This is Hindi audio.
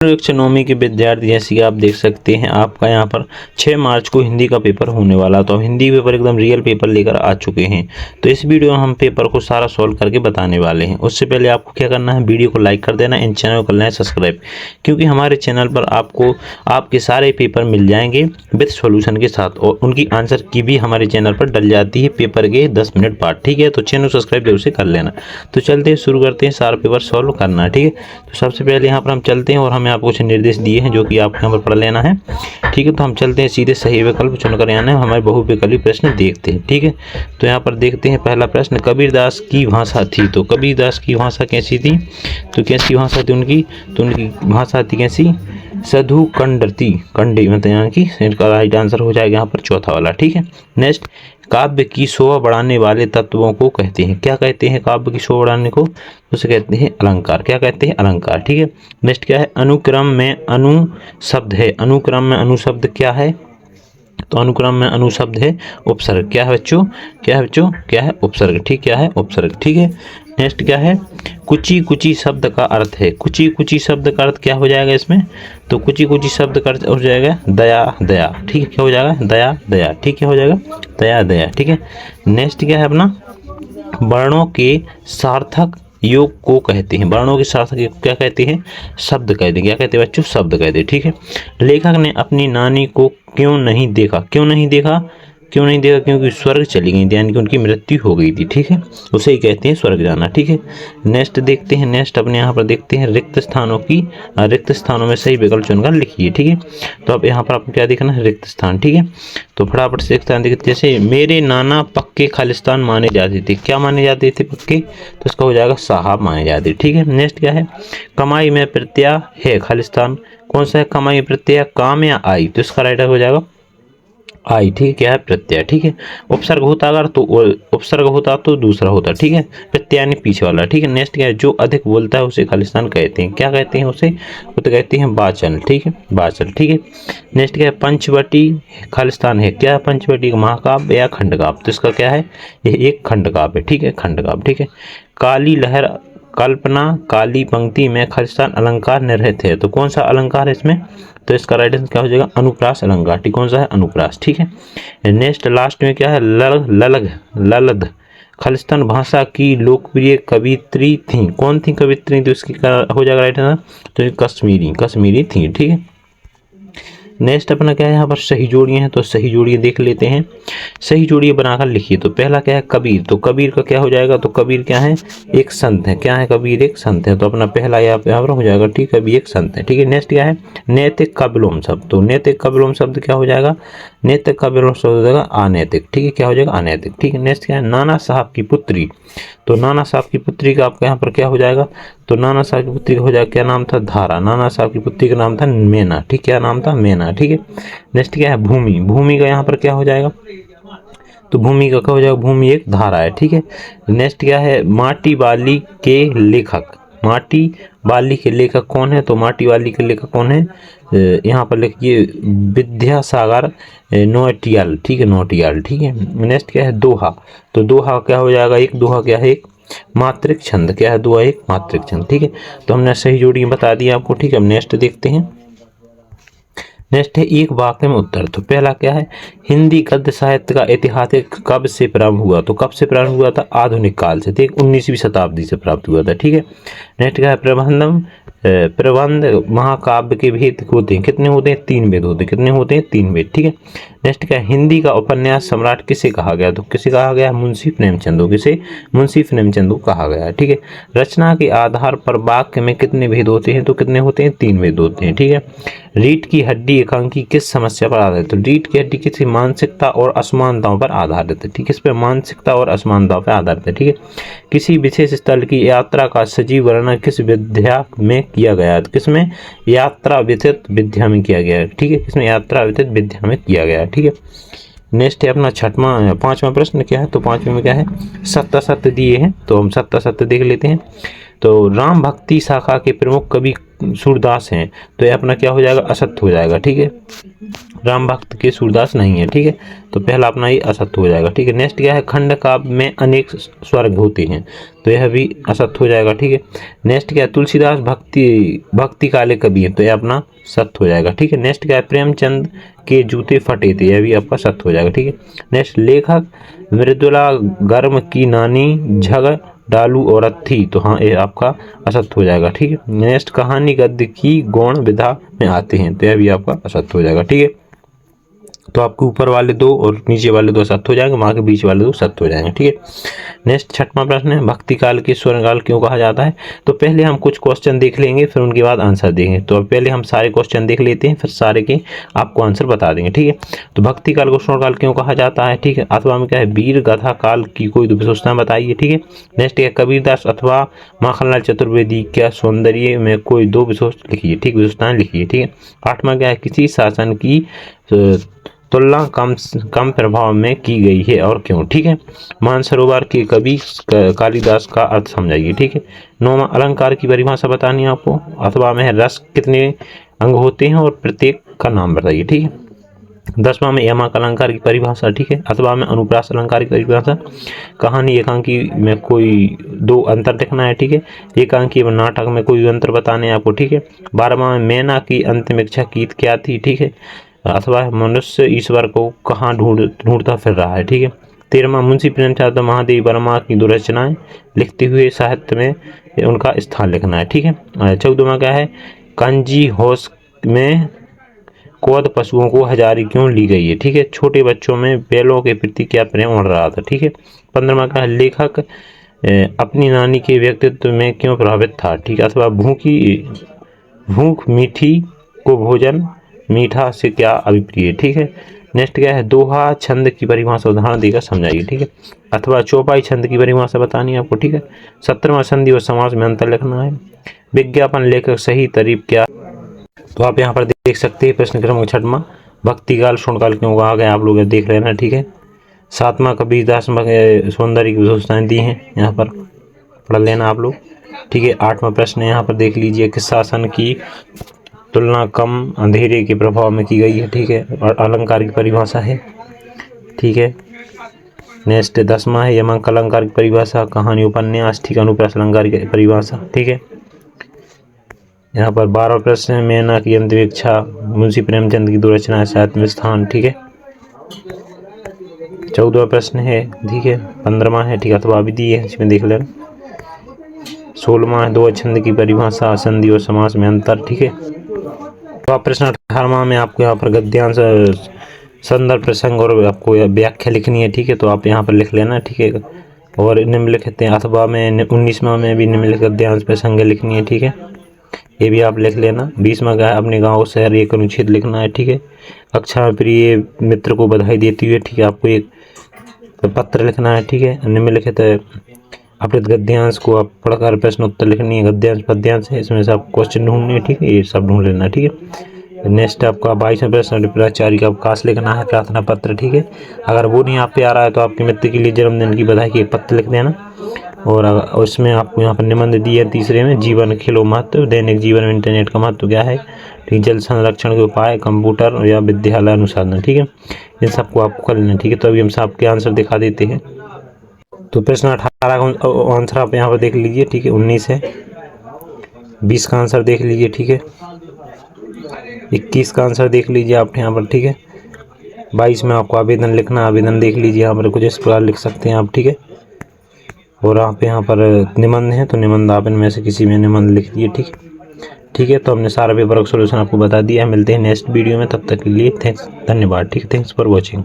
कक्षा 9वीं के विद्यार्थी, जैसे कि आप देख सकते हैं आपका यहाँ पर 6 मार्च को हिंदी का पेपर होने वाला। तो हम हिंदी पेपर एकदम रियल पेपर लेकर आ चुके हैं। तो इस वीडियो में हम पेपर को सारा सॉल्व करके बताने वाले हैं। उससे पहले आपको क्या करना है, वीडियो को लाइक कर देना, इन चैनल को करना है सब्सक्राइब, क्योंकि हमारे चैनल पर आपको आपके सारे पेपर मिल जाएंगे विद सॉल्यूशन के साथ, और उनकी आंसर की भी हमारे चैनल पर डल जाती है पेपर के 10 मिनट बाद। ठीक है, तो चैनल सब्सक्राइब जरूर से कर लेना। तो चलते हैं, शुरू करते हैं सारा पेपर सॉल्व करना। ठीक है, तो सबसे पहले यहाँ पर हम चलते हैं और हमें आपको कुछ निर्देश दिए हैं जो कि आपको यहाँ पर पढ़ लेना है। ठीक है, तो हम चलते हैं सीधे सही विकल्प चुनकर आना है। हमारे बहुविकल्पी प्रश्न देखते हैं। ठीक है, तो यहाँ पर देखते हैं पहला प्रश्न, कबीरदास की भाषा थी। तो कबीरदास की भाषा कैसी थी, तो कैसी भाषा थी उनकी, तो उनकी भाषा थी कैसी, साधु कंडती कंडी, मतलब यहाँ की इनका राइट आंसर हो जाएगा यहाँ पर चौथा वाला। ठीक है, नेक्स्ट, काव्य की शोभा बढ़ाने वाले तत्वों को कहते हैं, क्या कहते हैं काव्य की शोभा बढ़ाने को, उसे कहते हैं अलंकार। क्या कहते हैं, अलंकार। ठीक है, नेक्स्ट क्या है, अनुक्रम में अनु शब्द है। अनुक्रम में अनु शब्द क्या है, तो अनुक्रम में अनु शब्द है उपसर्ग। क्या है बच्चों, क्या है बच्चों, क्या है उपसर्ग। ठीक, क्या है उपसर्ग। ठीक है, नेक्स्ट क्या है, कुची कुची शब्द का अर्थ है। कुची कुची शब्द का अर्थ क्या हो जाएगा इसमें, तो कुची कुची शब्द का अर्थ हो जाएगा दया दया। ठीक है, क्या हो जाएगा, दया दया। ठीक है, क्या हो जाएगा, दया दया। ठीक है, नेक्स्ट क्या है अपना, वर्णों के सार्थक योग को कहते हैं। वर्णों के सार्थक योग क्या कहते हैं, शब्द कहते हैं। क्या कहते हैं बच्चों, शब्द कहते हैं। ठीक है, लेखक ने अपनी नानी को क्यों नहीं देखा, क्यों नहीं देखा, क्यों नहीं देखा, क्योंकि स्वर्ग चली गई थी, यानी कि उनकी मृत्यु हो गई थी। ठीक है, उसे ही कहते हैं स्वर्ग जाना। ठीक है, नेक्स्ट देखते हैं, नेक्स्ट अपने यहाँ पर देखते हैं रिक्त स्थानों की, रिक्त स्थानों में सही विकल्प चुनकर लिखिए। ठीक है, तो अब यहाँ पर आपको क्या देखना है, रिक्त स्थान। ठीक है, तो फटाफट से स्थान देखते, जैसे मेरे नाना पक्के खालिस्तान माने जाते थे। क्या माने जाते थे, पक्के, तो इसका हो जाएगा साहब माने जाते। ठीक है, नेक्स्ट क्या है, कमाई में प्रत्यय है खालिस्तान, कौन सा है कमाई प्रत्यय, काम या आई, तो इसका राइट हो जाएगा आई। ठीक है, क्या है प्रत्यय। ठीक है, उपसर्ग होता अगर तो उपसर्ग होता तो दूसरा होता। ठीक है, प्रत्यय यानी पीछे वाला। ठीक है, नेक्स्ट क्या है, जो अधिक बोलता है उसे खालिस्तान कहते हैं। क्या कहते हैं उसे, वो तो कहते हैं वाचन। ठीक है, वाचन। ठीक है, नेक्स्ट क्या है, पंचवटी खालिस्तान है। क्या है पंचवटी, महाकाव्य या खंडकाव्य, तो इसका क्या है, ये एक खंडकाव्य है। ठीक है, खंडकाव्य। ठीक है, काली लहर कल्पना काली पंक्ति में खालिस्तान अलंकार निरहित है, तो कौन सा अलंकार है इसमें, तो इसका राइट आंसर क्या हो जाएगा, अनुप्रास अलंकार। ठीक, कौन सा है, अनुप्रास। ठीक है, नेक्स्ट लास्ट में क्या है, ललद खालिस्तान भाषा की लोकप्रिय कवित्री थी। कौन थी कवित्री, तो इसकी हो जाएगा राइट आंसर, तो कश्मीरी थी। ठीक है, नेक्स्ट अपना क्या है, यहाँ पर सही जोड़ियाँ हैं, तो सही जोड़ियाँ देख लेते हैं। सही जोड़ियाँ बनाकर लिखिए। तो पहला क्या है, कबीर, तो कबीर का क्या हो जाएगा, तो कबीर क्या है, एक संत है। क्या है, कबीर एक संत है, तो अपना पहला यहाँ पर हो जाएगा। ठीक है, कबीर एक संत है। ठीक है, नेक्स्ट क्या है, नैतिक का विलोम शब्द, तो नैतिक का विलोम शब्द क्या हो जाएगा, नैतिक का विलोम शब्द हो जाएगा अनैतिक। ठीक है, क्या हो जाएगा, अनैतिक। ठीक है, नेक्स्ट क्या है, नाना साहब की पुत्री, तो नाना साहब की पुत्री का आपका यहाँ पर क्या हो जाएगा, तो नाना साहब की पुत्री का हो जाएगा, क्या नाम था, धारा। नाना साहब की पुत्री का नाम था मैना। ठीक, क्या नाम था, मैना। ठीक है, नेक्स्ट क्या है, भूमि, भूमि का यहाँ पर क्या हो जाएगा, तो भूमि का क्या हो जाएगा, भूमि एक धारा है। ठीक है, नेक्स्ट क्या है, माटी वाली के लेखक, माटी वाली के लेखक कौन है, तो माटी वाली के लेखक कौन है, यहाँ पर लिखिए विद्यासागर नौटियाल। ठीक है, नौटियाल। ठीक है, नेक्स्ट क्या है, दोहा, तो दोहा क्या हो जाएगा, एक दोहा क्या है, एक मात्रिक छंद। क्या है, दोहा एक मात्रिक छंद। ठीक है, तो हमने सही जोड़ी बता दी आपको। ठीक है, अब नेक्स्ट देखते हैं। नेक्स्ट है एक वाक्य में उत्तर, तो पहला क्या है, हिंदी गद्य साहित्य का इतिहास कब से प्रारंभ हुआ, तो कब से प्रारंभ हुआ था, आधुनिक काल से। ठीक, 19वीं शताब्दी से प्राप्त हुआ था। ठीक है, नेक्स्ट क्या है, प्रबंध महाकाव्य के भेद होते हैं, कितने होते हैं, 3 भेद होते हैं। कितने होते हैं, 3 भेद। ठीक है, नेक्स्ट क्या है, हिंदी का उपन्यास सम्राट किसे कहा गया, तो किसे कहा गया, मुंशी प्रेमचंद को। किसे, मुंशी प्रेमचंद को कहा गया है। ठीक है, रचना के आधार पर वाक्य में कितने भेद होते हैं, तो कितने होते हैं, 3 भेद होते हैं। ठीक है, रीढ़ की हड्डी एकांकी किस समस्या पर आधारित है, तो रीढ़ की हड्डी किसी मानसिकता और असमानताओं पर आधारित है। ठीक है, इस पर मानसिकता और असमानताओं पर आधारित है। ठीक है, किसी विशेष स्थल की यात्रा का सजीव वर्णन किस विद्या में किया गया है, किसमें, यात्रा व्यतीत विद्या में किया गया है। ठीक है, किसमें, यात्रा व्यतीत विद्या में किया गया है। ठीक है, नेक्स्ट है अपना पांचवा प्रश्न क्या है, तो पांचवें में क्या है, सत्य दिए हैं, तो हम सत्य देख लेते हैं। तो राम भक्ति शाखा के प्रमुख कवि सूरदास हैं तो ये अपना क्या हो जाएगा, असत्य हो जाएगा। ठीक है, राम भक्त के सूरदास नहीं है। ठीक है, तो पहला अपना ये असत्य हो जाएगा। ठीक है, नेक्स्ट क्या है, खंड काव्य में अनेक स्वर्ग होते हैं तो यह भी असत्य हो जाएगा। ठीक है, नेक्स्ट क्या है, तुलसीदास भक्ति काले कवि है तो यह अपना सत्य हो जाएगा। ठीक है, नेक्स्ट क्या है, प्रेमचंद के जूते फटे थे, यह भी आपका सत्य हो जाएगा। ठीक है, नेक्स्ट लेखक मृदुला गर्म की नानी झग डालू औरत थी तो हाँ ये आपका असत्य हो जाएगा। ठीक है, नेक्स्ट कहानी गद्य की गौण विधा में आते हैं तो यह भी आपका असत्य हो जाएगा। ठीक है, तो आपके ऊपर वाले दो और नीचे वाले दो सत्य हो जाएंगे, वहाँ के बीच वाले दो सत्य हो जाएंगे। ठीक है, नेक्स्ट छठवां प्रश्न है, भक्ति काल के स्वर्णकाल क्यों कहा जाता है। तो पहले हम कुछ क्वेश्चन देख लेंगे फिर उनके बाद आंसर देंगे। तो अब पहले हम सारे क्वेश्चन देख लेते हैं फिर सारे के आपको आंसर बता देंगे। ठीक है, तो भक्ति काल को स्वर्णकाल क्यों कहा जाता है। ठीक है, अथवा में क्या है, वीर गाथा काल की कोई दो विशेषताएं बताइए। ठीक है, नेक्स्ट है, कबीरदास अथवा माखनलाल चतुर्वेदी क्या सौंदर्य में कोई दो विशेषता लिखिए। ठीक, विशेषताएं लिखिए। ठीक है, आठवां क्या है, किसी शासन की तुलना कम प्रभाव में की गई है और क्यों। ठीक है, मानसरोवर के कवि कालिदास का अर्थ समझाइए। ठीक है, नौवां अलंकार की परिभाषा बतानी है आपको। अथवा में रस कितने अंग होते हैं और प्रत्येक का नाम बताइए। ठीक है, 10वां में यमक अलंकार की परिभाषा। ठीक है, अथवा में अनुप्रास अलंकार की परिभाषा। कहानी एकांकी में कोई दो अंतर लिखना है। ठीक है, एकांकी व नाटक में कोई अंतर बताने हैं आपको। ठीक है, 12वां में मैना की अंतिम इच्छा कीत क्या थी। ठीक है, अथवा मनुष्य ईश्वर को कहाँ ढूंढता फिर रहा है। ठीक है, 13वां मुंशी प्रेमचंद महादेव वर्मा की दो रचनाएं लिखते हुए साहित्य में उनका स्थान लिखना है। ठीक है, 14वां क्या है, कांजी होश में कौद पशुओं को हजारी क्यों ली गई है। ठीक है, छोटे बच्चों में बैलों के प्रति क्या प्रेम उड़ रहा था। ठीक है, 15वां क्या है, लेखक अपनी नानी के व्यक्तित्व में क्यों प्रभावित था। ठीक है, अथवा भूख मीठी को भोजन मीठा से क्या अभिप्रिय। ठीक है, नेक्स्ट क्या है, दोहा छंद की परिभाषा उदाहरण देकर समझाइए। ठीक है, अथवा चौपाई छंद की परिभाषा बतानी है आपको। ठीक है, 17वां संधि और समास में अंतर लिखना है। विज्ञापन लेखक सही तारीफ क्या। तो आप यहाँ पर देख सकते हैं प्रश्न क्रमांक 6वां, भक्तिकाल स्वर्णकाल क्यों कहा गया, आप लोग देख लेना। ठीक है, 7वां कबीरदास सौंदर्य की विशेषताएं दी हैं, यहाँ पर पढ़ लेना आप लोग। ठीक है, 8वां प्रश्न यहाँ पर देख लीजिए, किस शासन की तुलना कम अंधेरे के प्रभाव में की गई है। ठीक है, और अलंकार की परिभाषा है। ठीक है, नेक्स्ट 10वां है, यमक अलंकार की परिभाषा। कहानी उपन्यास। ठीक है, अनुप्रास अलंकार की परिभाषा। ठीक है, यहाँ पर 12वां प्रश्न है, मैना की अंतिम इच्छा मुंशी प्रेमचंद की दो रचनाएं साहित्य में स्थान। ठीक है, 14वां प्रश्न है। ठीक है, 15वां है। ठीक है, अथवा भी दी है, इसमें देख लेना। 16वां है, दो छंद की परिभाषा, संधि और समास में अंतर। ठीक है, तो आप प्रश्न 18वां में आपको यहाँ पर गद्यांश संदर्भ प्रसंग और आपको व्याख्या लिखनी है। ठीक है, तो आप यहाँ पर लिख लेना। ठीक है, और निम्नलिखित अथवा में 19वां में भी निम्नलिखित गद्यांश प्रसंग लिखनी है। ठीक है, ये भी आप लिख लेना। 20वां का है, अपने गांव शहर एक अनुच्छेद लिखना है। ठीक है, कक्षा में प्रिय मित्र को बधाई देती हुए। ठीक है, आपको एक पत्र लिखना है। ठीक है, निम्नलिखित अपने गद्यांश को आप पढ़कर प्रश्न उत्तर लिखनी है। गद्यांश पद्यांश है, इसमें से आप क्वेश्चन ढूंढनी है। ठीक है, ये सब ढूंढ लेना। ठीक है, नेक्स्ट आपका 22वां प्रश्न, प्राचार्य का अवकाश लिखना है, प्रार्थना पत्र। ठीक है, अगर वो नहीं आप पे आ रहा है तो आपके मित्र के लिए जन्मदिन की बधाई की एक पत्र लिख देना। और उसमें आपको यहाँ पर निबंध दी है। तीसरे में जीवन खेलो महत्व, दैनिक जीवन में इंटरनेट का महत्व क्या है। ठीक, जल संरक्षण के उपाय, कंप्यूटर या विद्यालय अनुसाधन। ठीक है, इन सबको आपको कर लेना। ठीक है, तो अभी हम सबके आंसर दिखा देते हैं। तो प्रश्न 18 का आंसर आप यहाँ पर देख लीजिए। ठीक है, 19 है। 20 का आंसर देख लीजिए। ठीक है, 21 का आंसर देख लीजिए आप यहाँ पर। ठीक है, 22 में आपको आवेदन लिखना, आवेदन देख लीजिए यहाँ पर कुछ इस प्रकार लिख सकते हैं आप। ठीक है, और आप यहाँ पर निबंध है तो निबंध आप इनमें से किसी में निबंध लिख दिए। ठीक है, ठीक है, तो हमने सारा पेपर का सोल्यूशन आपको बता दिया है। मिलते हैं नेक्स्ट वीडियो में, तब तक के लिए थैंक्स, धन्यवाद। ठीक है, थैंक्स फॉर वॉचिंग।